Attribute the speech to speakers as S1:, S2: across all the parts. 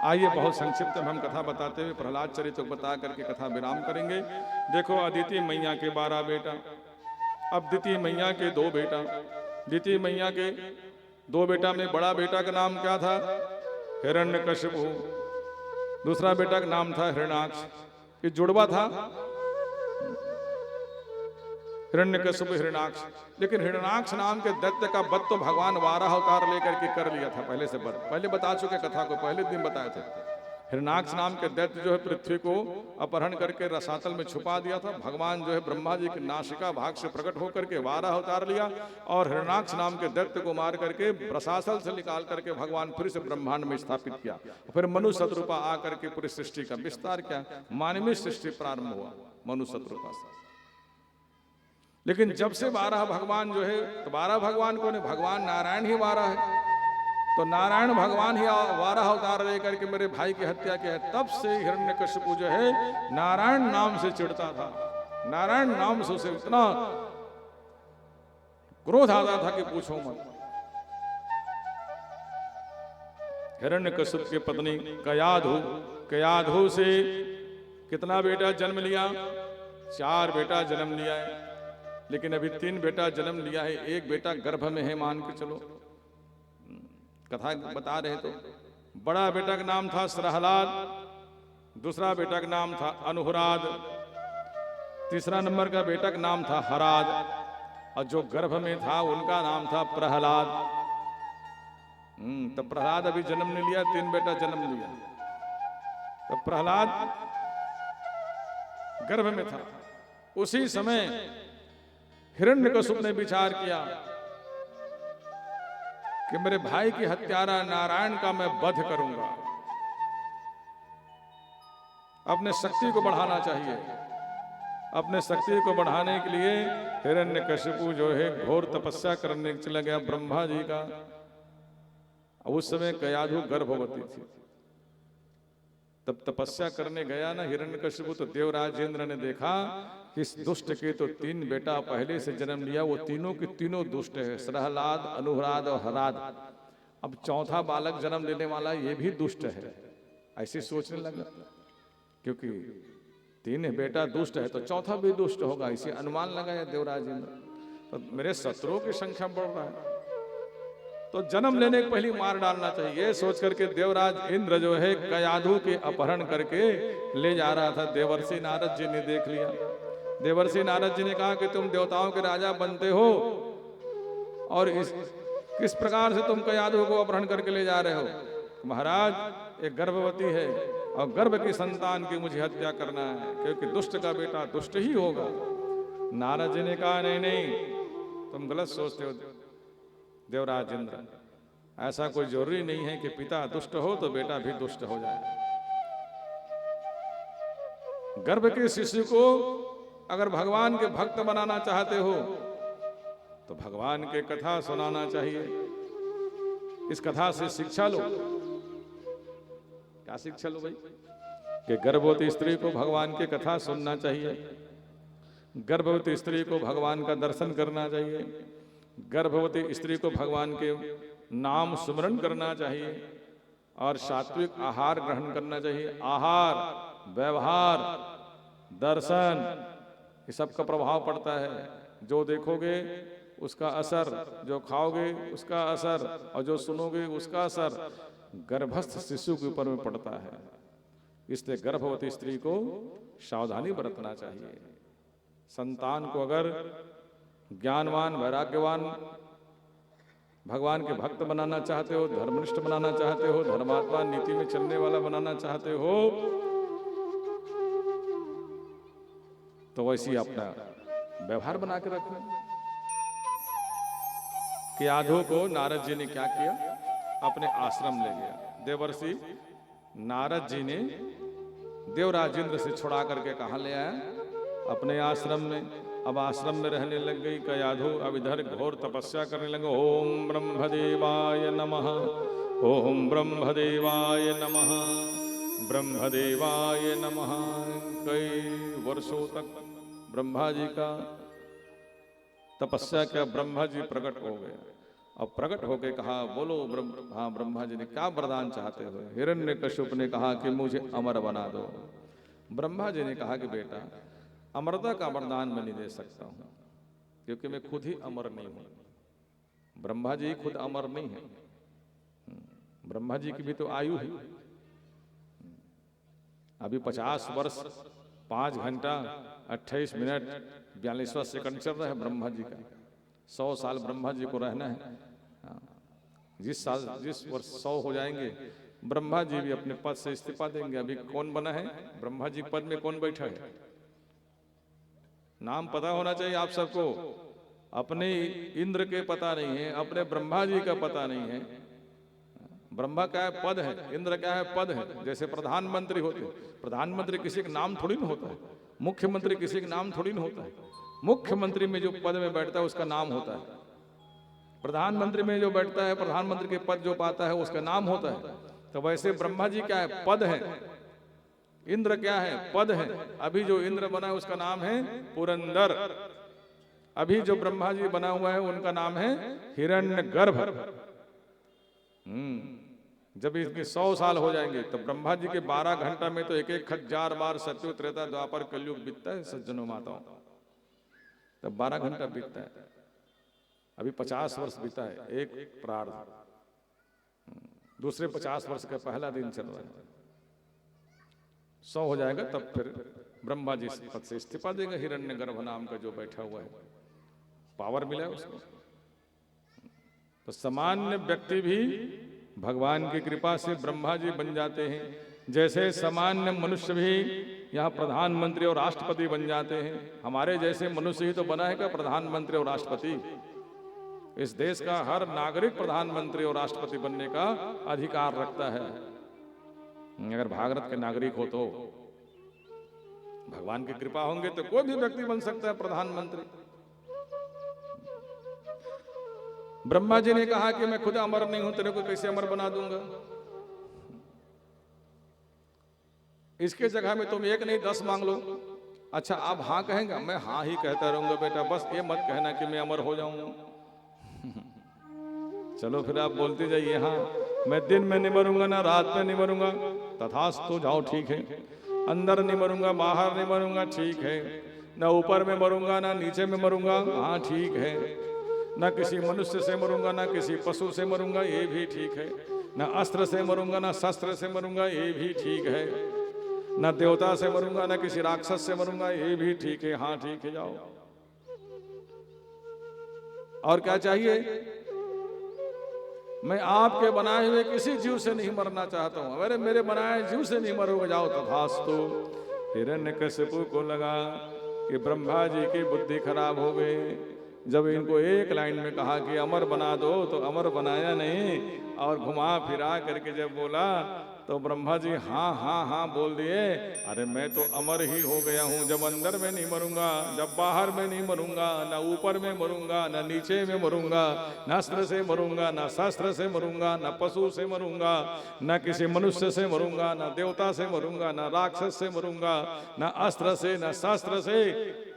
S1: आइए बहुत संक्षिप्त में हम कथा बताते हुए प्रहलाद चरित्र को बता करके कथा विराम करेंगे। देखो, अदिति मैया के 12 बेटा, अब द्वितीय मैया के 2 बेटा। द्वितीय मैया के 2 बेटा में बड़ा बेटा का नाम क्या था? हिरण्यकशिपु। दूसरा बेटा का नाम था हिरण्याक्ष। ये जुड़वा था, हिरण्यकशिपु हिरण्याक्ष। लेकिन हिरण्याक्ष नाम के दैत्य का वध तो भगवान वाराह अवतार लेकर के कर लिया था पहले से। पहले बता चुके कथा को, पहले दिन बताए थे। हिरण्याक्ष नाम के दैत्य जो है पृथ्वी को अपहरण करके रसातल में छुपा दिया था। भगवान जो है ब्रह्मा जी की नासिका भाग से प्रकट होकर के वाराह अवतार लिया और हिरण्याक्ष नाम के दैत्य को मार करके रसातल से निकाल करके भगवान फिर से ब्रह्मांड में स्थापित किया। फिर मनुष्य शत्रुपा आकर के पूरी सृष्टि का विस्तार किया। मानवीय सृष्टि प्रारंभ हुआ मनुष्य शत्रुपा से। लेकिन जब से 12 भगवान जो है, तो 12 भगवान कौन है? भगवान नारायण ही 12 है। तो नारायण भगवान ही वाराह अवतार लेकर के मेरे भाई की हत्या की है। तब से हिरण्यकशिपु जो है नारायण नाम से चिढ़ता था। नारायण नाम से उसे इतना क्रोध आता था कि पूछो मत। हिरण्यकशिपु की पत्नी कयाधु से कितना बेटा जन्म लिया? 4 बेटा जन्म लिया है। लेकिन अभी 3 बेटा जन्म लिया है, 1 बेटा गर्भ में है, मान के चलो। कथा बता रहे तो बड़ा बेटा का नाम था प्रहलाद, दूसरा बेटा का नाम था अनुहराद, तीसरा नंबर का बेटा का नाम था हराद, और जो गर्भ में था उनका नाम था प्रहलाद। तो प्रहलाद अभी जन्म नहीं लिया, 3 बेटा जन्म लिया। तो प्रहलाद गर्भ में था। उसी समय हिरण्यकशिपु ने विचार किया कि मेरे भाई की हत्यारा नारायण का मैं वध करूंगा। अपने शक्ति को बढ़ाना चाहिए। अपने शक्ति को बढ़ाने के लिए हिरण्यकशिपु जो है घोर तपस्या करने चला गया ब्रह्मा जी का। उस समय कयाधु गर्भवती थी। तब तपस्या करने गया ना हिरण्यकशिपु, तो देवराजेंद्र ने देखा कि इस दुष्ट के तो 3 बेटा पहले से जन्म लिया, वो तीनों के तीनों दुष्ट है, प्रहलाद, अनुहराद और हराद। अब चौथा बालक जन्म लेने वाला ये भी दुष्ट है। ऐसे सोचने लगा, क्योंकि 3 बेटा दुष्ट है तो चौथा भी दुष्ट होगा, इसे अनुमान लगाया देवराजेंद्र। तो मेरे शत्रुओं की संख्या बढ़ रहा है, तो जन्म लेने के पहले मार डालना चाहिए। सोच करके देवराज इंद्र जो है कयाधु के अपहरण करके ले जा रहा था। देवर्षि नारद जी ने देख लिया। देवर्षि नारद जी ने कहा कि तुम देवताओं के राजा बनते हो और किस प्रकार से तुम कयाधु को अपहरण करके ले जा रहे हो? महाराज एक गर्भवती है और गर्भ की संतान की मुझे हत्या करना है, क्योंकि दुष्ट का बेटा दुष्ट ही होगा। नारद जी ने कहा नहीं नहीं, तुम गलत सोचते हो देवराज इंद्र। ऐसा कोई जरूरी नहीं है कि पिता दुष्ट हो तो बेटा भी दुष्ट हो जाए। गर्भ के शिशु को अगर भगवान के भक्त बनाना चाहते हो तो भगवान के कथा सुनाना चाहिए। इस कथा से शिक्षा लो। क्या शिक्षा लो भाई? कि गर्भवती स्त्री को भगवान की कथा सुनना चाहिए, गर्भवती स्त्री को भगवान का दर्शन करना चाहिए, गर्भवती स्त्री को भगवान के नाम सुमरण करना चाहिए और सात्विक आहार ग्रहण करना चाहिए। आहार, व्यवहार, दर्शन, ये सब का प्रभाव पड़ता है। जो देखोगे उसका असर, जो खाओगे उसका असर, और जो सुनोगे उसका असर गर्भस्थ शिशु के ऊपर में पड़ता है। इसलिए गर्भवती स्त्री को सावधानी बरतना चाहिए। संतान को अगर ज्ञानवान, वैराग्यवान, भगवान के भक्त बनाना चाहते हो, धर्मनिष्ठ बनाना चाहते हो, धर्मात्मा नीति में चलने वाला बनाना चाहते हो, तो वैसी अपना व्यवहार बना के रखो। कि आधो को नारद जी ने क्या किया? अपने आश्रम ले गया। देवर्षि नारद जी ने देवराजेंद्र से छुड़ा करके कहाँ ले आया? अपने आश्रम में। अब आश्रम में रहने लग गई कयाधु। अब इधर घोर तपस्या करने लगे। ओम ब्रह्मदेवाय नमः, ओम ब्रह्मदेवाय नमः, ब्रह्मदेवाय नमः। कई वर्षों तक ब्रह्मा जी का तपस्या किया। ब्रह्मा जी प्रकट हो गए। और प्रकट होकर कहा, बोलो हाँ ब्रह्मा जी ने क्या वरदान चाहते हो? हिरण्यकश्यप ने कहा कि मुझे अमर बना दो। ब्रह्मा जी ने कहा कि बेटा अमरता का वरदान मैं नहीं दे सकता हूं, क्योंकि मैं खुद ही अमर नहीं हूं। ब्रह्मा जी खुद अमर नहीं है, ब्रह्मा जी की भी तो आयु है। अभी 50 वर्ष 5 घंटा 28 मिनट 42वां सेकंड चल रहा है ब्रह्मा जी का। 100 साल ब्रह्मा जी को रहना है। जिस वर्ष 100 हो जाएंगे ब्रह्मा जी भी अपने पद से इस्तीफा देंगे। अभी कौन बना है ब्रह्मा जी पद में? कौन बैठा है? नाम पता होना चाहिए आप सबको। अपने इंद्र के पता नहीं है, अपने ब्रह्मा जी का पता नहीं है। ब्रह्मा क्या है? पद है। इंद्र क्या है? पद है। जैसे प्रधानमंत्री होते, प्रधानमंत्री किसी का नाम थोड़ी ना होता है। मुख्यमंत्री किसी का नाम थोड़ी ना होता है। मुख्यमंत्री में जो पद में बैठता है उसका नाम होता है। प्रधानमंत्री में जो बैठता है, प्रधानमंत्री के पद जो पाता है उसका नाम होता है। तो वैसे ब्रह्मा जी क्या है? पद है। इंद्र क्या है? पद है। अभी जो इंद्र बना है उसका नाम है पुरंदर। अभी जो ब्रह्मा जी बना हुआ है उनका नाम है हिरण्यगर्भ। जब इसके 100 साल हो जाएंगे तो ब्रह्मा जी के 12 घंटा में तो 1,000 बार सत्य त्रेता द्वापर कलयुग बीतता है सज्जनों माताओं। तब 12 घंटा बीतता है। अभी 50 वर्ष बीता है एक प्रार्थ, दूसरे 50 वर्ष का पहला दिन चल रहा है। 100 हो जाएगा तब फिर ब्रह्मा जी पद से इस्तीफा देगा। हिरण्यगर्भ नाम का जो बैठा हुआ है, पावर मिला है उसको। तो सामान्य व्यक्ति भी भगवान की कृपा से ब्रह्मा जी बन जाते हैं। जैसे सामान्य मनुष्य भी यहाँ प्रधानमंत्री और राष्ट्रपति बन जाते हैं। हमारे जैसे मनुष्य ही तो बना है क्या प्रधानमंत्री और राष्ट्रपति? इस देश का हर नागरिक प्रधानमंत्री और राष्ट्रपति बनने का अधिकार रखता है। अगर भारत के नागरिक हो तो भगवान की कृपा होंगे तो कोई भी व्यक्ति बन सकता है प्रधानमंत्री। ब्रह्मा जी ने कहा कि मैं खुद अमर नहीं हूं, तेरे को कैसे अमर बना दूंगा? इसके जगह में तुम 1 नहीं 10 मांग लो। अच्छा आप हाँ कहेंगे? मैं हाँ ही कहता रहूंगा बेटा, बस ये मत कहना कि मैं अमर हो जाऊंगा। चलो फिर आप बोलते जाइए हाँ, मैं दिन में नहीं मरूंगा ना रात में नहीं मरूंगा, तथास्तु, जाओ ठीक है। अंदर नहीं मरूंगा बाहर नहीं मरूंगा, ठीक है। ना ऊपर में मरूंगा ना नीचे में मरूंगा, हाँ ठीक है। ना किसी मनुष्य से मरूंगा ना किसी पशु से मरूंगा, ये भी ठीक है। ना अस्त्र से मरूंगा ना शस्त्र से मरूंगा, ये भी ठीक है। ना देवता से मरूंगा ना किसी राक्षस से मरूंगा, ये भी ठीक है। हाँ ठीक है, जाओ। और क्या चाहिए? मैं आपके बनाए हुए किसी जीव से नहीं मरना चाहता हूं। अरे मेरे बनाए जीव से नहीं मरोगे, जाओ तथास्तु। हिरण्यकशिपु को लगा कि ब्रह्मा जी की बुद्धि खराब हो गई। जब इनको एक लाइन में कहा कि अमर बना दो तो अमर बनाया नहीं, और घुमा फिरा करके जब बोला तो ब्रह्मा जी हाँ हाँ हाँ बोल दिए। अरे मैं तो अमर ही हो गया हूँ। जब अंदर में नहीं मरूंगा, जब बाहर में नहीं मरूंगा, ना ऊपर में मरूंगा ना नीचे में मरूंगा, ना अस्त्र से मरूंगा ना शस्त्र से मरूंगा, ना पशु से मरूंगा, ना किसी मनुष्य से मरूंगा, ना देवता से मरूंगा, ना राक्षस से मरूंगा, ना अस्त्र से ना शस्त्र से,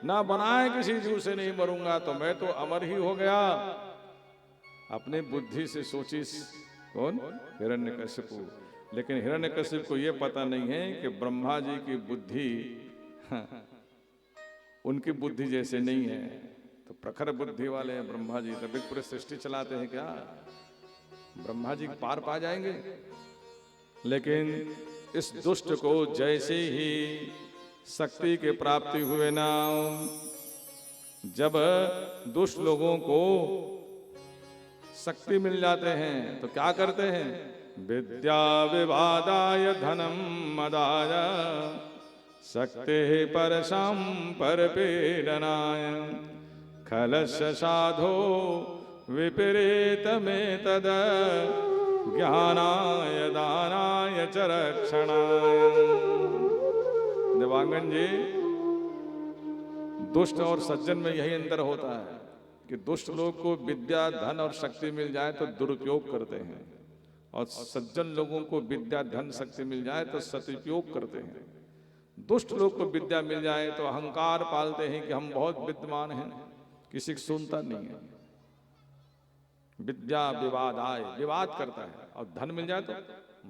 S1: ना बनाए किसी जीव से नहीं मरूंगा। तो मैं तो अमर ही हो गया। अपने बुद्धि से सोची कौन? हिरण्यकशिपु। लेकिन हिरण्यकशिप को यह पता नहीं है कि ब्रह्मा जी की बुद्धि उनकी बुद्धि जैसे नहीं है। तो प्रखर बुद्धि वाले हैं ब्रह्मा जी, तभी पूरे सृष्टि चलाते हैं क्या? ब्रह्मा जी पार पा जाएंगे। लेकिन इस दुष्ट को जैसे ही शक्ति के प्राप्ति हुए ना, जब दुष्ट लोगों को शक्ति मिल जाते हैं तो क्या करते हैं? विद्या विवादाय धनम मदाय शक्ति परशं परपीडनाय खलस्य साधो विपरीत में तद ज्ञानाय दानाय च रक्षणाय। देवांगन जी, दुष्ट और सज्जन में यही अंतर होता है कि दुष्ट लोग को विद्या धन और शक्ति मिल जाए तो दुरुपयोग करते हैं, और सज्जन लोगों को विद्या धन शक्ति मिल जाए तो सदुपयोग करते हैं। दुष्ट लोग को विद्या मिल जाए तो अहंकार पालते हैं कि हम बहुत विद्वान हैं, किसी की सुनता नहीं है। विद्या विवाद आए, विवाद करता है, और धन मिल जाए तो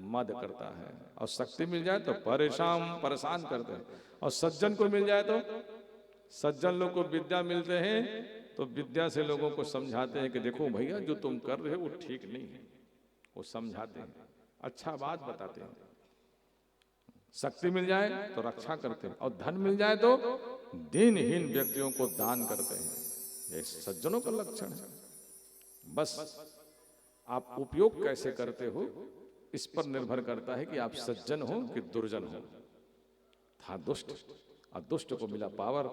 S1: मद करता है, और शक्ति मिल जाए तो परेशान करते हैं, और सज्जन को मिल जाए तो, सज्जन लोग को विद्या मिलते हैं तो विद्या से लोगों को समझाते हैं कि देखो भैया जो तुम कर रहे हो वो ठीक नहीं है, वो समझाते हैं, अच्छा बात बताते हैं। शक्ति मिल जाए तो रक्षा करते हैं, और धन मिल जाए तो दीनहीन व्यक्तियों को दान करते हैं। ये सज्जनों का लक्षण है। बस आप उपयोग कैसे करते हो इस पर निर्भर करता है कि आप सज्जन हो कि दुर्जन हो। था दुष्ट और दुष्ट को मिला पावर।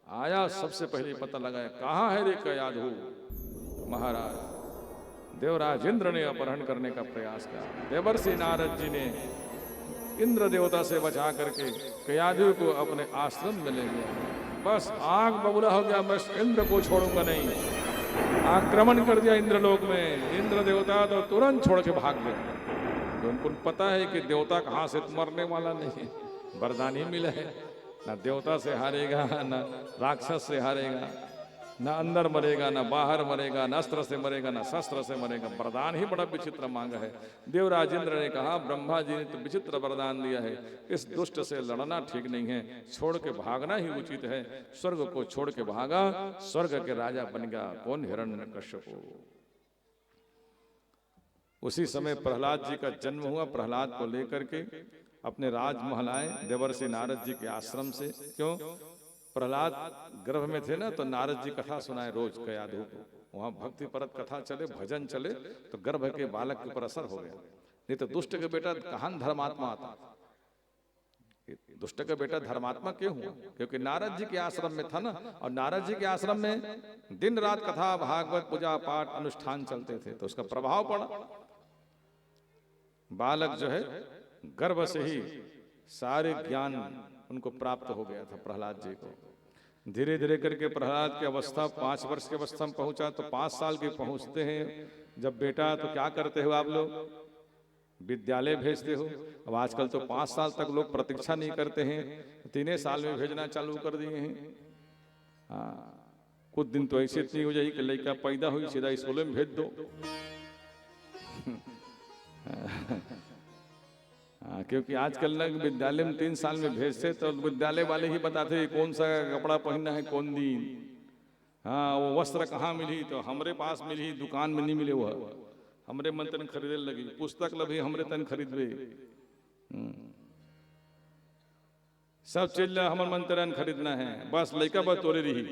S1: आया सबसे पहले पता लगाया कहाँ है रे कयाधु महाराज। देवराज इंद्र ने अपहरण करने का प्रयास किया। देवर्षि नारद जी ने इंद्र देवता से बचा करके कयाधु को अपने आश्रम में ले गया। बस आग बबूला हो गया, बस इंद्र को छोड़ूंगा नहीं। आक्रमण कर दिया इंद्रलोक में। इंद्र देवता तो तुरंत छोड़ के भाग गए। तो उनको पता है कि देवता कहाँ से मरने वाला नहीं है, वरदान ही मिला है। ना देवता से हारेगा, ना राक्षस से हारेगा, ना अंदर मरेगा, ना बाहर मरेगा, ना अस्त्र से मरेगा, ना शस्त्र से मरेगा। वरदान ही बड़ा विचित्र मांगा है। देवराज इंद्र ने कहा ब्रह्मा जी ने तो विचित्र वरदान दिया है, इस दुष्ट से लड़ना ठीक नहीं है, छोड़ के भागना ही उचित है। स्वर्ग को छोड़ के भागा, स्वर्ग के राजा बन गया। कौन? हिरण्यकश्यप। उसी समय प्रहलाद जी का जन्म हुआ। प्रहलाद को लेकर के अपने राजमहल आए देवर्षि नारद जी के आश्रम से। क्यों? प्रहलाद गर्भ में थे ना, तो नारद जी कथा सुनाए रोज कयाधु को। वहां भक्ति परत कथा चले, भजन चले, तो गर्भ के बालक के ऊपर असर हो गया। नहीं तो दुष्ट के बेटा कहां धर्मात्मा आता। दुष्ट का बेटा धर्मात्मा क्यों हुआ? क्योंकि नारद जी के आश्रम में था ना, और नारद जी के आश्रम में दिन रात कथा भागवत पूजा पाठ अनुष्ठान चलते थे, तो उसका प्रभाव पड़ा। बालक जो है गर्भ से ही सारे ज्ञान उनको प्राप्त हो गया था प्रहलाद जी को। धीरे धीरे करके प्रहलाद की अवस्था 5 वर्ष की अवस्था में पहुंचा, तो 5 साल के पहुंचते हैं जब बेटा, तो क्या करते हो आप लोग? विद्यालय भेजते हो। अब आजकल तो 5 साल तक लोग प्रतीक्षा नहीं करते हैं, 3 साल में भेजना चालू कर दिए हैं। हाँ, कुछ दिन तो ऐसे इतनी हो जाएगी कि लड़का पैदा हुई सीधा स्कूल में भेज दो। हाँ, क्योंकि आजकल ना विद्यालय में 3 साल में भेजते तो विद्यालय वाले ही बताते कौन सा कपड़ा पहनना है कौन दिन। हाँ, वो वस्त्र कहाँ मिली? तो हमरे पास मिली, दुकान में नहीं मिले। वह हमरे मन तन खरीदे लगी, पुस्तक लभी हमरे तन खरीदबे, सब चीज हमर मन तन खरीदना है, बस लड़का बस तोरे रही।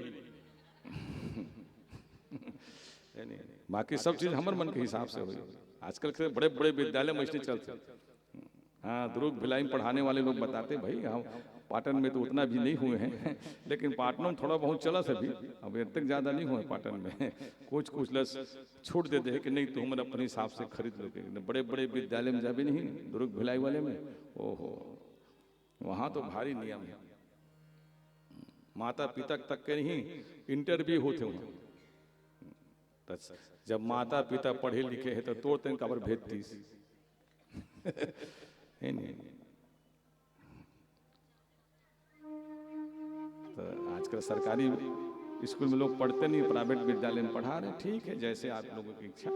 S1: बाकी सब चीज हमर मन के हिसाब से हुई। आजकल के बड़े बड़े विद्यालय में इसलिए चलते। हाँ, दुर्ग भिलाई में पढ़ाने वाले लोग बताते भाई हम पाटन में तो उतना भी नहीं हुए हैं, लेकिन पाटन में थोड़ा बहुत चला था भी। अब इतने ज्यादा नहीं हुए पाटन में। कुछ कुछ लस छूट देते हैं कि नहीं तो हम अपने हिसाब से खरीद लो। बड़े बड़े विद्यालय में जा भी नहीं, दुर्ग भिलाई वाले में, ओहो, वहां तो भारी नियम है। माता पिता तक के नहीं इंटरव्यू होते वहां। जब माता पिता पढ़े लिखे हैं तो तोड़ते कबर भेजती नहीं। तो आजकल सरकारी स्कूल में लोग पढ़ते नहीं, प्राइवेट विद्यालय में पढ़ा रहे। ठीक है, जैसे आप लोगों की इच्छा।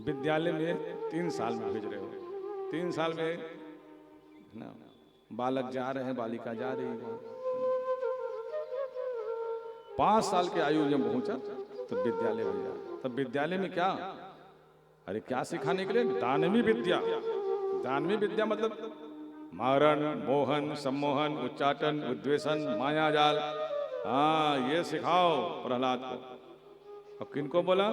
S1: विद्यालय में 3 साल में भेज रहे हो, 3 साल में ना बालक जा रहे हैं, बालिका जा रही है। 5 साल के आयु जब पहुंचा तो विद्यालय भेजा। तब विद्यालय में क्या? अरे क्या सिखाने के लिए? दानवी विद्या। दानवी विद्या मतलब मारण, मोहन, सम्मोहन, उच्चाटन, उद्वेषण, मायाजाल। हाँ, ये सिखाओ प्रहलाद को। अब किनको बोला?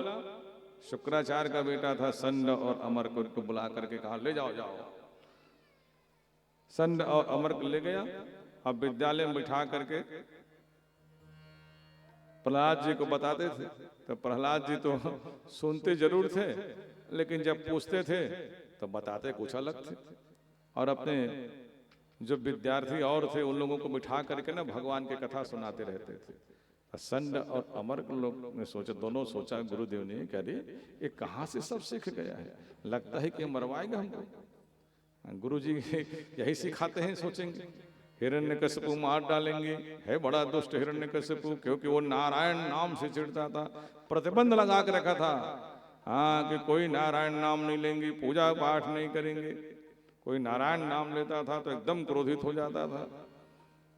S1: शुक्राचार्य का बेटा था संड और अमर को बुला करके कहा ले जाओ जाओ। संड और अमर को ले गया। अब विद्यालय में बिठा करके प्रहलाद जी को बताते थे। तो प्रहलाद जी तो सुनते जरूर थे, लेकिन जब पूछते थे तो बताते कुछ अलग थे। और अपने जो विद्यार्थी और थे उन लोगों को बिठा करके ना भगवान की कथा सुनाते रहते थे। संड और अमर लोग ने सोचा, दोनों सोचा गुरुदेव ने, कह रही ये कहाँ से सब सीख गया है, लगता है कि मरवाएगा हमको। गुरु जी यही सिखाते हैं, सोचेंगे हिरण्यकशिपु मार डालेंगे। है बड़ा दुष्ट हिरण्यकशिपु, क्योंकि वो नारायण नाम से चिढ़ता था, प्रतिबंध लगा के रखा था। हाँ, कि कोई नारायण नाम नहीं लेंगे, पूजा पाठ नहीं करेंगे। कोई नारायण नाम लेता था तो एकदम क्रोधित हो जाता था।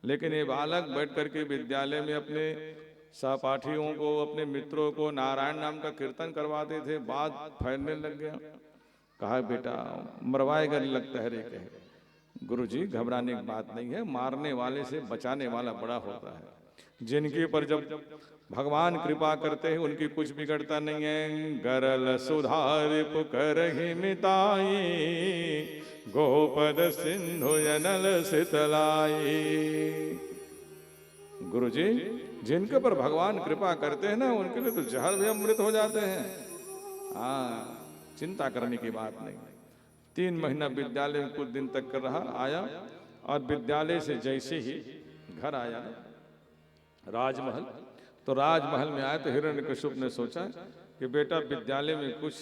S1: लेकिन ये बालक बैठ करके विद्यालय में अपने सहपाठियों को, अपने मित्रों को नारायण नाम का कीर्तन करवाते थे। बात फैलने लग गया। कहा बेटा मरवाएगा नहीं लगता है रे। कहे गुरुजी घबराने की बात नहीं है, मारने वाले से बचाने वाला बड़ा होता है। जिनके पर जब भगवान कृपा करते हैं उनकी कुछ बिगड़ता नहीं है। गरल सुधार पुकरहि मिताई, गोपद सिंधु जनल शीतलाई। गुरुजी जिनके पर भगवान कृपा करते हैं ना, उनके लिए तो जहर भी अमृत हो जाते हैं। हाँ, चिंता करने की बात नहीं। 3 महीना विद्यालय में कुछ दिन तक कर रहा, आया और विद्यालय से जैसे ही घर आया राजमहल, तो राजमहल में आया तो हिरण्यकशिप ने सोचा कि बेटा विद्यालय में कुछ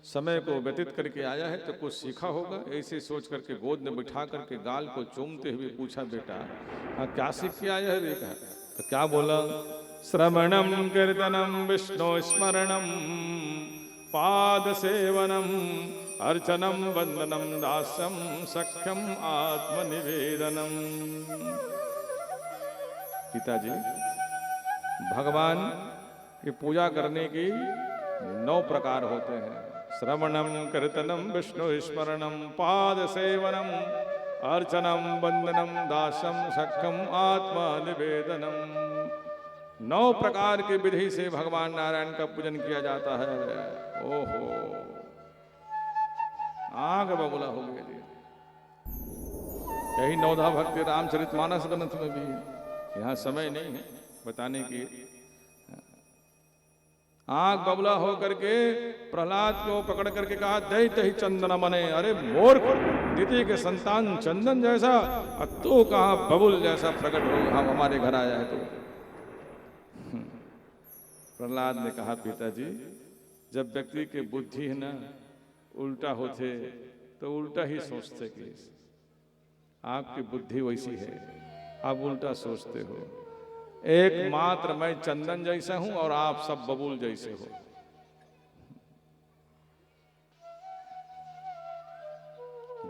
S1: समय को व्यतीत करके आया है तो कुछ सीखा होगा। ऐसे सोच करके गोद में बिठा करके गाल को चूमते हुए पूछा बेटा हाँ क्या सीख के आया है बेटा? तो क्या बोला? श्रवणम कीर्तनम विष्णु स्मरणम पाद सेवनम अर्चनम वंदनम दास्यम सख्यम आत्मनिवेदनम। पिताजी भगवान की पूजा करने की 9 प्रकार होते हैं। श्रवणम कीर्तनम विष्णु स्मरणम पाद सेवनम अर्चनम वंदनम दास्यम सख्यम आत्मनिवेदनम। 9 प्रकार की विधि से भगवान नारायण का पूजन किया जाता है। ओहो, आग बबूला हो गया। यही 9धा भक्ति रामचरितमानस ग्रंथ में भी है। यहाँ समय नहीं है बताने की। आग बबूला हो करके प्रहलाद को पकड़ करके कहा दैत्य ही चंदन मने। अरे मूर्ख, दिति के संतान चंदन जैसा, तू कहाँ बबुल जैसा प्रकट हो हम हमारे घर आया है तो। प्रहलाद ने कहा पिताजी जब व्यक्ति की बुद्धि है ना उल्टा होते तो उल्टा ही सोचते कि आपकी बुद्धि वैसी है, आप उल्टा सोचते हो। एकमात्र मैं चंदन जैसा हूं और आप सब बबूल जैसे हो।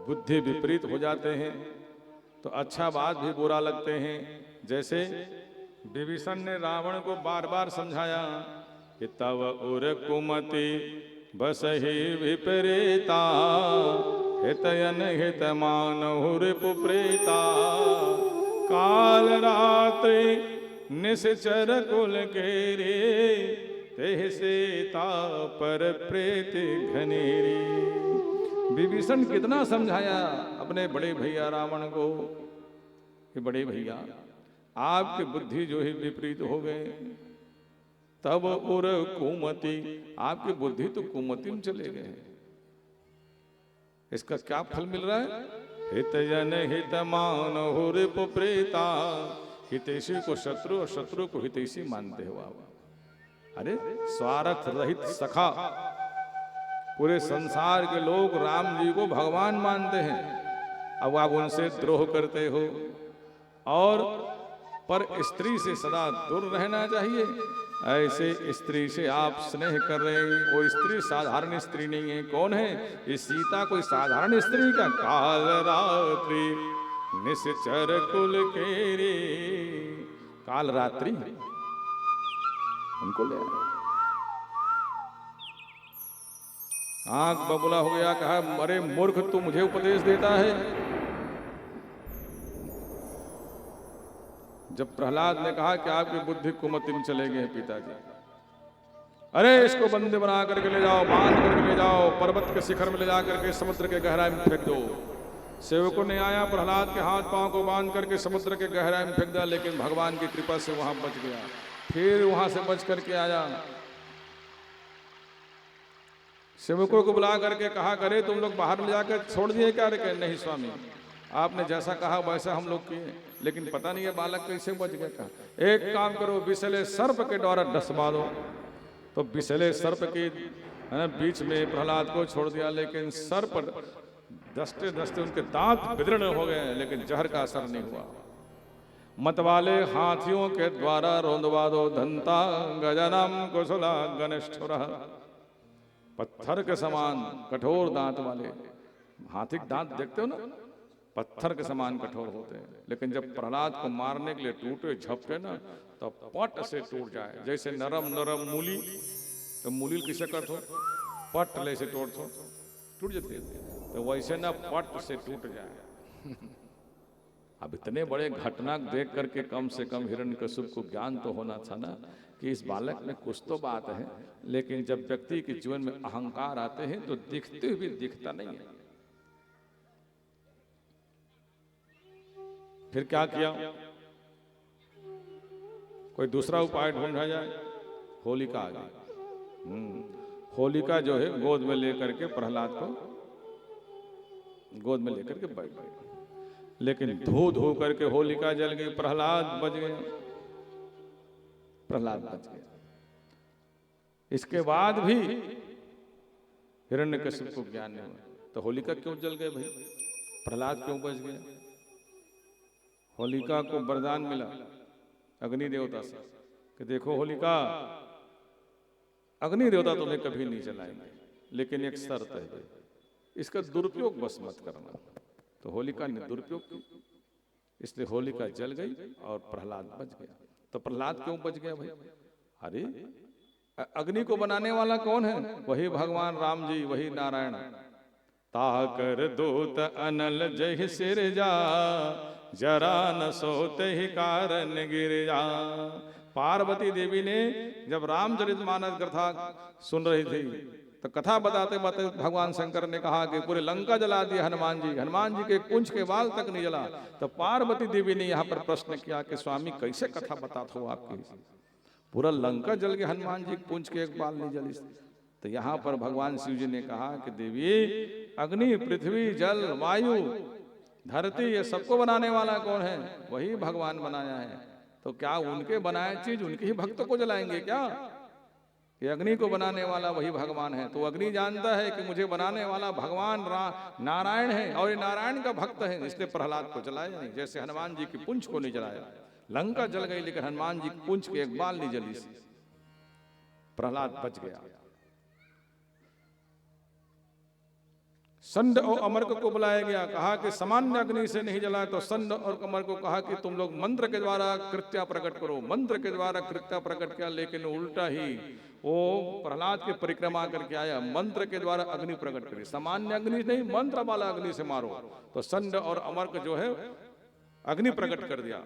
S1: बुद्धि विपरीत हो जाते हैं तो अच्छा बात भी बुरा लगते हैं। जैसे विभीषण ने रावण को बार बार समझाया कि तव उर कुमति बस ही विपरीता, हितयन हित मानहु रिपु प्रीता। काल रात्रि निश्चर कुल घेरे, तेह सीता पर प्रेत घनेरी। विभीषण कितना समझाया अपने बड़े भैया रावण को कि बड़े भैया आपकी बुद्धि जो है विपरीत हो गए। तब उर कुमति, आपकी बुद्धि तो कुमति में चले गए। इसका क्या फल मिल रहा है? हितयन हित मानहु रिपु प्रीता। हितैषी को शत्रु और शत्रु को हितैषी मानते हो आप। अरे स्वार्थ रहित सखा, पूरे संसार के लोग राम जी को भगवान मानते हैं, अब आप उनसे द्रोह करते हो। और पर स्त्री से सदा दूर रहना चाहिए। ऐसे स्त्री से आप स्नेह कर रहे हैं। वो स्त्री साधारण स्त्री नहीं है। कौन है? ये सीता कोई साधारण स्त्री का? काल रात्रि निश्चर कुल केरी, काल रात्रि उनको ले आए। आंख बबूला हो गया। कहा अरे मूर्ख, तू मुझे उपदेश देता है। जब प्रहलाद ने कहा कि आपकी बुद्धि कुमति में चले गए पिताजी, अरे इसको बंदी बना करके ले जाओ, बांध करके ले जाओ, पर्वत के शिखर में ले जा करके समुद्र के गहराई में फेंक दो। सेवकों ने आया, प्रहलाद के हाथ पांव को बांध करके समुद्र के गहराई में फेंक दिया, लेकिन भगवान की कृपा से वहां बच गया। फिर वहां से बच करके आया, सेवकों को बुला करके कहा करे तुम लोग बाहर ले जाकर छोड़ दिए क्या? रे नहीं स्वामी, आपने जैसा कहा वैसा हम लोग किए, लेकिन पता नहीं है बालक कैसे बच गया। कहा एक काम करो, विषैले सर्प के द्वारा डसवा दो। तो विषैले सर्प के बीच में प्रहलाद को छोड़ दिया, लेकिन सर्प दसते दसते उनके दांत विदीर्ण हो गए, लेकिन जहर का असर नहीं हुआ। मतवाले हाथियों के द्वारा रोंदवा दो धनता गजनम कुशला गनिष्ठुर। पत्थर के समान कठोर दांत वाले, हाथी के दांत देखते हो ना, पत्थर के समान कठोर होते हैं, लेकिन जब प्रहलाद को मारने के लिए टूटे झपटे ना तो पट से टूट जाए। जैसे नरम नरम मूली, तो मूली किसे करते हो, पट ले से तोड़ते हो टूट जाती है, तो वैसे ना पट से टूट जाए। अब इतने बड़े घटना देख करके कम से कम हिरण्यकशिपु को ज्ञान तो होना था ना कि इस बालक में कुछ तो बात है, लेकिन जब व्यक्ति के जीवन में अहंकार आते हैं तो दिखते हुए दिखता नहीं है। फिर क्या किया, कोई दूसरा उपाय ढूंढा जाए। होलिका आ गई। होलिका जो है गोद में लेकर के प्रहलाद को गोद में लेकर के बैठ गई, लेकिन धो धो करके होलिका जल गई, प्रहलाद बच गया, प्रहलाद बच गया। इसके बाद भी हिरण्यकशिपु को ज्ञान नहीं हुआ, तो होलिका क्यों जल गए भाई, प्रहलाद क्यों बच गया। होलिका को वरदान मिला अग्नि देवता से कि देखो होलिका, अग्नि देवता तुम्हें कभी नहीं जलाएंगे, लेकिन एक शर्त है, इसका दुरुपयोग बस मत करना। तो होलिका ने दुरुपयोग किया, इसलिए होलिका जल गई और प्रहलाद बच गया। तो प्रहलाद क्यों बच गया भाई, अरे अग्नि को बनाने वाला कौन है, वही भगवान राम जी, वही नारायण। ताकर दूत अनल जय सिर जा, जरा न सोते ही कारण गिर जा। पार्वती देवी ने जब रामचरितमानस कथा सुन रही थी तो कथा बताते बताते भगवान शंकर ने कहा कि पूरे लंका जला दिया हनुमान जी, हनुमान जी के पूंछ के बाल तक नहीं जला। तो पार्वती देवी ने यहाँ पर प्रश्न किया कि स्वामी कैसे कथा बताते हो आपकी, पूरा लंका जल गया, हनुमान जी पूंछ के एक बाल नहीं जली। तो यहाँ पर भगवान शिव जी ने कहा कि देवी, अग्नि पृथ्वी जल वायु धरती ये सबको बनाने वाला कौन है, वही भगवान बनाया है। तो क्या उनके बनाए चीज उनके ही भक्तों को जलाएंगे क्या, कि अग्नि को बनाने वाला वही भगवान है। तो अग्नि जानता है कि मुझे बनाने वाला भगवान नारायण है और ये नारायण का भक्त है, इसलिए प्रहलाद को जलाया नहीं। जैसे हनुमान जी की पूंछ को नहीं जलाया, लंका जल गई लेकिन हनुमान जी की पूंछ के एक बाल नहीं जली, प्रहलाद बच गया। संड और अमर को बुलाया गया, कहा कि सामान्य अग्नि से नहीं जला। तो संड और अमर को कहा कि तुम लोग मंत्र के द्वारा कृत्या प्रकट करो। मंत्र के द्वारा कृत्या प्रकट किया, लेकिन उल्टा ही वो प्रहलाद के परिक्रमा करके आया, मंत्र के द्वारा अग्नि प्रकट करी। सामान्य अग्नि नहीं, मंत्र वाला अग्नि से मारो। तो संड और अमर को जो है अग्नि प्रकट कर दिया।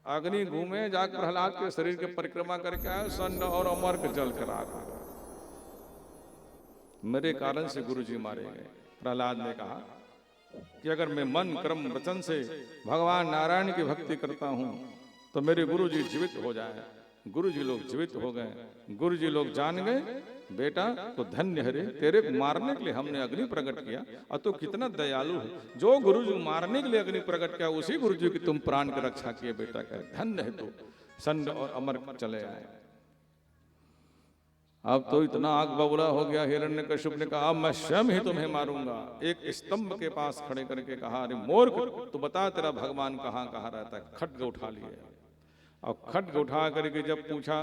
S1: अग्नि घूमे जाकर प्रहलाद के शरीर के परिक्रमा करके आया, संड और अमर के जल कर आ गए। मेरे कारण से गुरु जी मारे गए। प्रहलाद ने कहा कि अगर मैं मन कर्म वचन से भगवान नारायण की भक्ति करता हूं तो मेरे गुरु जी जीवित हो जाए। गुरु जी लोग जीवित हो गए, गुरु जी लोग जान गए, बेटा तो धन्य हरे, तेरे को मारने के लिए हमने अग्नि प्रकट किया और तू कितना दयालु है। जो गुरु जी मारने के लिए अग्नि प्रकट किया उसी गुरु जी की तुम प्राण की रक्षा किए, बेटा कह धन्य है तू। संड और अमर चले आए। अब तो इतना आग बबूला हो गया, हिरण्यकशिपु ने कहा अब मैं स्वयं ही तुम्हें मारूंगा। एक स्तंभ के पास खड़े करके कहा, अरे मूर्ख, तू बता तेरा भगवान कहाँ कहाँ रहता है। खड्ग उठा लिए और खड्ग उठा करके जब पूछा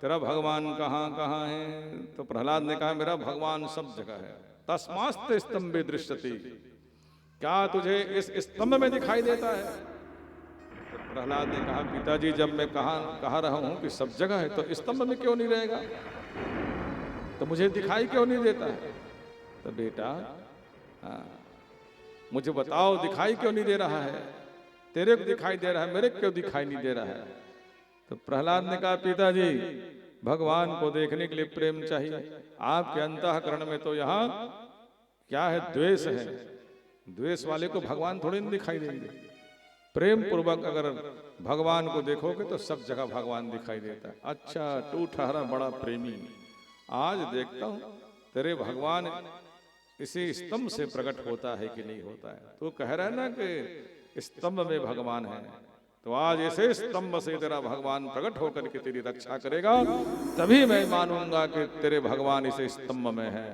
S1: तेरा भगवान कहाँ कहाँ है, तो प्रहलाद ने कहा मेरा भगवान सब जगह है। तस्मास्ते स्तंभे दृश्यते, क्या तुझे इस स्तंभ में दिखाई देता है। तो प्रहलाद ने कहा पिताजी जब मैं कहा रहा हूं कि सब जगह है तो स्तंभ में क्यों नहीं रहेगा, तो मुझे दिखाई क्यों नहीं देता है। तो बेटा मुझे बताओ दिखाई क्यों नहीं दे रहा है, तेरे को दिखाई दे रहा है, मेरे क्यों दिखाई नहीं दे रहा है। तो प्रहलाद ने कहा पिताजी भगवान को देखने के लिए प्रेम चाहिए, आपके अंतःकरण में तो यहाँ क्या है, द्वेष है। द्वेष वाले को भगवान थोड़ी नहीं दिखाई देंगे। प्रेम पूर्वक अगर भगवान को देखोगे तो सब जगह भगवान दिखाई देता है। अच्छा तू ठहरा बड़ा प्रेमी, आज देखता हूं तेरे भगवान इसी स्तंभ से प्रकट होता है कि नहीं होता है। तू कह रहा है ना कि स्तंभ में भगवान है, तो आज इसे स्तंभ से तेरा भगवान प्रकट होकर के तेरी रक्षा करेगा, तभी मैं मानूंगा कि तेरे भगवान इसे स्तंभ में है।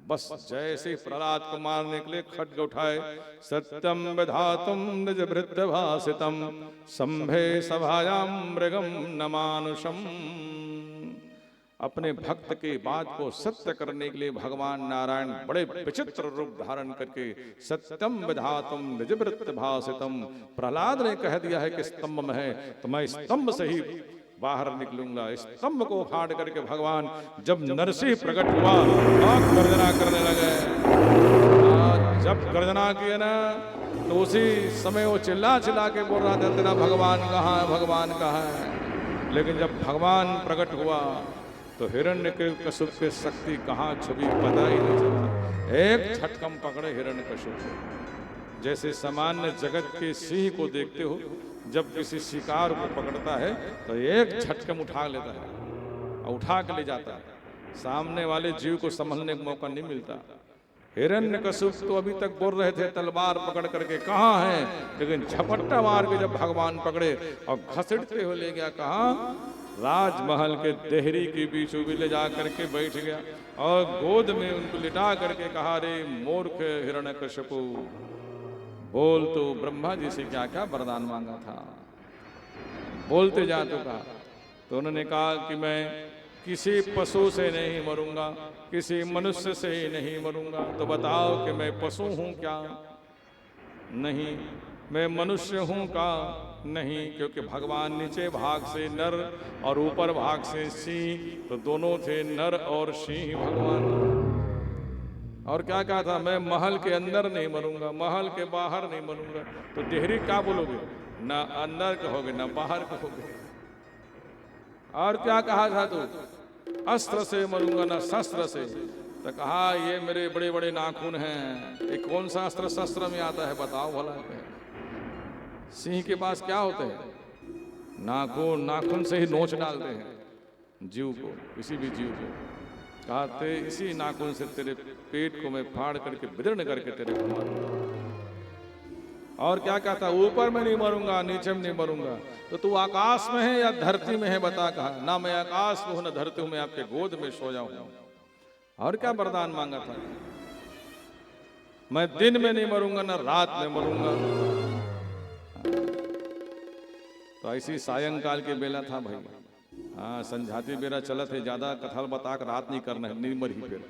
S1: बस जैसे ही प्रहलाद को मारने के लिए खड्ग उठाए, सत्यम विधातुम निज भृत्य भासितम संभे सभायाम मृगम न मानुषम। अपने भक्त की बात को सत्य करने के लिए भगवान नारायण बड़े विचित्र रूप धारण करके सत्यम विधातुम निज भृत्य भासितम, प्रहलाद ने कह दिया है कि स्तंभ में है तो मैं स्तंभ से ही बाहर निकलूंगा। स्तंभ को फाड़ करके भगवान जब नरसिंह प्रकट हुआ और गर्जना करने लगे, जब गर्जना किए ना तो उसी समय वो चिल्ला चिल्ला के बोल रहा था तेरा भगवान कहाँ है, भगवान कहाँ है। लेकिन जब भगवान प्रकट हुआ तो हिरण्यकशिपु की शक्ति कहाँ छुपी पता ही नहीं चला। एक झटकम पकड़े हिरण्यकशिपु। जैसे सामान्य जगत के सिंह को देखते हो, जब किसी शिकार को पकड़ता है तो एक झटकम उठा लेता है और उठा के ले जाता है, सामने वाले जीव को संभलने का मौका नहीं मिलता। हिरण्यकशिपु तो अभी तक बोल रहे थे तलवार पकड़ करके कहाँ है, लेकिन झपट्टा मार के जब भगवान पकड़े और घसीटते हुए ले गया कहाँ, राजमहल के देहरी के बीचों भी ले जा करके बैठ गया और गोद में उनको लिटा करके कहा, रे मूर्ख हिरण्यकशिपु, बोल तो ब्रह्मा जी से क्या क्या वरदान मांगा था, बोलते जा तो कहा। तो उन्होंने कहा कि मैं किसी पशु से नहीं मरूंगा, किसी मनुष्य से ही नहीं मरूंगा। तो बताओ कि मैं पशु हूं क्या? नहीं। मैं मनुष्य हूं का? नहीं, क्योंकि भगवान नीचे भाग से नर और ऊपर भाग से सिंह, तो दोनों थे नर और सिंह भगवान। और क्या कहा था, मैं महल के अंदर नहीं मरूंगा, महल के बाहर नहीं मरूंगा। तो देहरी क्या बोलोगे, ना अंदर कहोगे ना बाहर कहोगे। और क्या कहा था तू, अस्त्र से मरूंगा ना शस्त्र से। तो कहा ये मेरे बड़े बड़े नाखून हैं, ये कौन सा अस्त्र शस्त्र में आता है बताओ भला। सिंह के पास क्या होते हैं, नाखून, नाखून से ही नोच डालते हैं जीव को, किसी भी जीव को। कहते इसी नाखून से तेरे पेट को मैं फाड़ करके विदीर्ण करके तेरे को मारूंगा। और क्या कहता, ऊपर में नहीं मरूंगा, नीचे में नहीं मरूंगा। तो तू आकाश में है या धरती में है बता। कहा ना मैं आकाश में हूं ना धरती हूं, मैं आपके गोद में सो जाऊं। और क्या वरदान मांगा था, मैं दिन में नहीं मरूंगा ना रात में मरूंगा। तो ऐसी सायंकाल के बेला था भाई। हाँ, संझाती बेरा चलत है, ज्यादा कथल बता कर रात नहीं करना है, नहीं मरी फिर।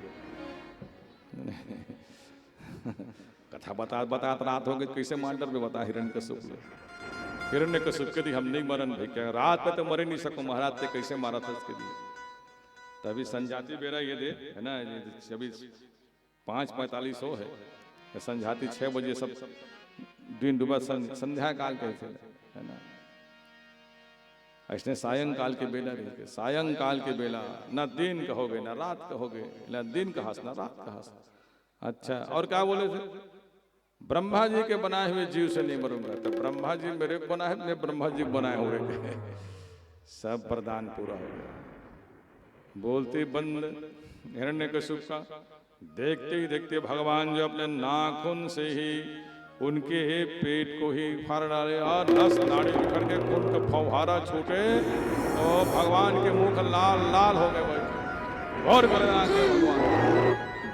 S1: कथा बता बता रात हो गई, कैसे मांडर में बता हिरण्यकशिपु। हिरण्यकशिपु के दी हम नहीं मरन भाई, क्या रात में तो मरे नहीं सको, महाराज से कैसे मारा था इसके लिए। तभी संझाती बेरा ये दे है ना, अभी 5:45 हो है, संझाती 6 बजे सब दिन डूबा, संध्या काल कहते है ना। ऐसे सायंकाल के बेला रही, सायंकाल के बेला ना दिन कहोगे ना रात कहोगे, ना दिन का हंस ना रात का हंस। अच्छा, और क्या बोले थे, ब्रह्मा जी के बनाए हुए जीव से नहीं मरूंगा। तो ब्रह्मा जी मेरे को बनाए, मैं ब्रह्मा जी बनाए हुए सब वरदान पूरा हो गया। बोलते बंद हिरण्यकशिपु का, देखते ही देखते भगवान जो अपने नाखून से ही उनके पेट को ही फाड़ डाले और नस नाड़ी बिखर के खून का फव्वारा छूटे और भगवान के मुख लाल लाल हो गए भाई। और गर्जना किया भगवान।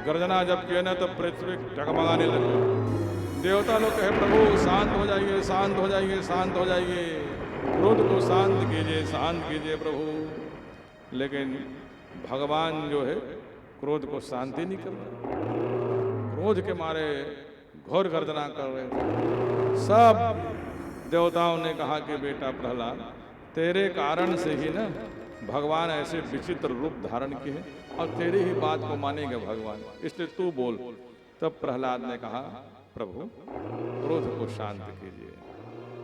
S1: गर्जना जब किए ना तो पृथ्वी डगमगाने लगे। देवता लोग कहे प्रभु शांत हो जाइए, शांत हो जाइए, शांत हो जाइए, क्रोध को शांत कीजिए, शांत कीजिए प्रभु। लेकिन भगवान जो है क्रोध को शांति नहीं कर रहे, क्रोध के मारे घोर गर्जना कर रहे थे। सब देवताओं ने कहा कि बेटा प्रहलाद, तेरे कारण से ही ना भगवान ऐसे विचित्र रूप धारण किए और तेरी ही बात को मानेंगे भगवान, इसलिए तू बोल। तब प्रहलाद ने कहा प्रभु क्रोध को शांत कीजिए।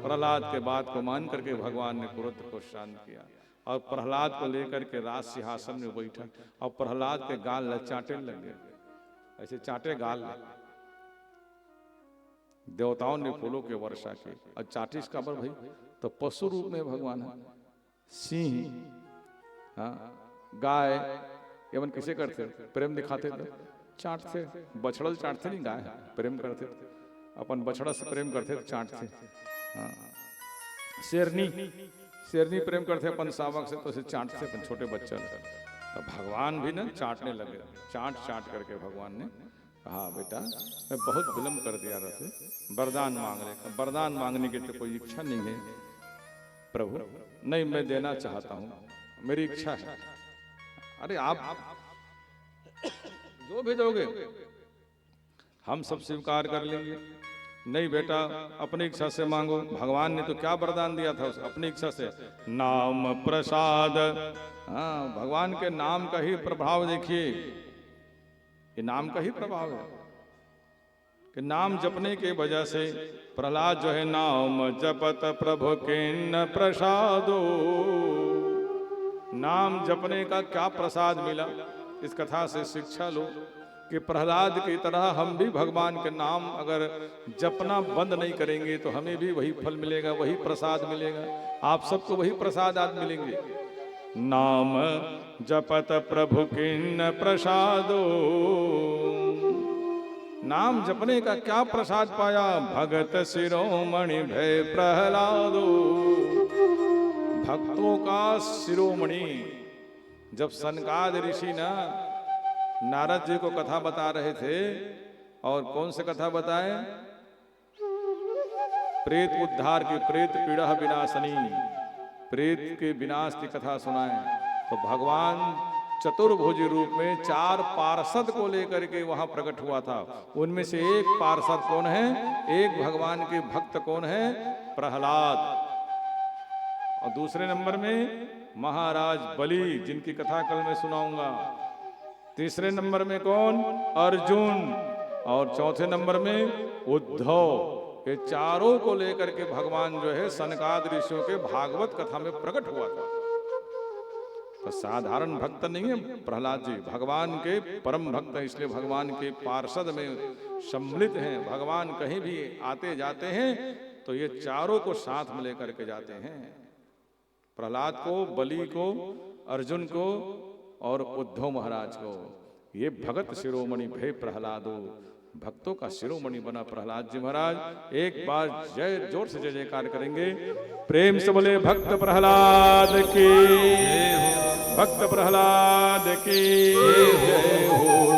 S1: प्रहलाद के बात को मान करके भगवान ने क्रोध को शांत किया और प्रहलाद को लेकर के राज सिंहासन में बैठा और प्रहलाद के गाल चाटे लगे, ऐसे चाटे गाल। देवताओं ने फूलों के वर्षा की और चाटी इसका पर भाई तो पशु रूप में भगवान है। सिंह, हाँ, गाय, एवं किसे करते प्रेम दिखाते थे, चाटते, बछड़ल चाटते नहीं, गाय प्रेम करते थे, अपन बछड़ा से प्रेम करते थे, चाटते। हाँ, शेरनी, शेरनी प्रेम करते अपन शावक से, तो उसे चाटते अपन छोटे बच्चे। तो भगवान भी ना चाटने लगे, चाट चाट करके भगवान ने कहा बेटा मैं बहुत विलम्ब कर दिया रहते, वरदान मांग रहे, वरदान मांगने की तो कोई इच्छा नहीं है प्रभु, नहीं मैं देना चाहता हूँ, मेरी इच्छा है। अरे आप जो भी दोगे हम सब स्वीकार कर लेंगे। नहीं बेटा अपनी इच्छा से मांगो। भगवान ने तो क्या वरदान दिया था उसे, अपनी इच्छा से नाम प्रसाद। हाँ, भगवान के नाम का ही प्रभाव देखिए, ये नाम का ही प्रभाव है कि नाम जपने के वजह से प्रहलाद जो है नाम जपत प्रभु किन्न प्रसादो, नाम जपने का क्या प्रसाद मिला, इस कथा से शिक्षा लो कि प्रहलाद की तरह हम भी भगवान के नाम अगर जपना बंद नहीं करेंगे तो हमें भी वही फल मिलेगा, वही प्रसाद मिलेगा, आप सबको वही प्रसाद आज मिलेंगे। नाम जपत प्रभु किन्न प्रसादो, नाम जपने का क्या प्रसाद पाया, भगत शिरोमणि भय प्रहलादो, भक्तों का शिरोमणि। जब सनकाद ऋषि ना नारद जी को कथा बता रहे थे, और कौन से कथा बताए, प्रेत उद्धार की, प्रेत पीड़ा विनाशनी, प्रेत के विनाश की कथा सुनाए, तो भगवान चतुर्भुज रूप में 4 पार्षद को लेकर के वहां प्रकट हुआ था। उनमें से एक पार्षद कौन है, एक भगवान के भक्त कौन है, प्रहलाद, और दूसरे नंबर में महाराज बलि जिनकी कथा कल मैं सुनाऊंगा, तीसरे नंबर में कौन, अर्जुन, और चौथे नंबर में उद्धव। ये चारों को लेकर के भगवान जो है सनकाद ऋषियों के भागवत कथा में प्रकट हुआ था। तो साधारण भक्त नहीं है प्रहलाद जी, भगवान के परम भक्त हैं, इसलिए भगवान के पार्षद में सम्मिलित हैं। भगवान कहीं भी आते जाते हैं तो ये चारों को साथ में लेकर के जाते हैं, प्रहलाद को, बलि को, अर्जुन को और उद्धव महाराज को। ये भगत शिरोमणि भय प्रहलादो, भक्तों का शिरोमणि बना प्रहलाद जी महाराज। एक बार जय, जोर से जय जयकार करेंगे, प्रेम से बोले भक्त प्रहलाद की, भक्त प्रहलाद की जय हो।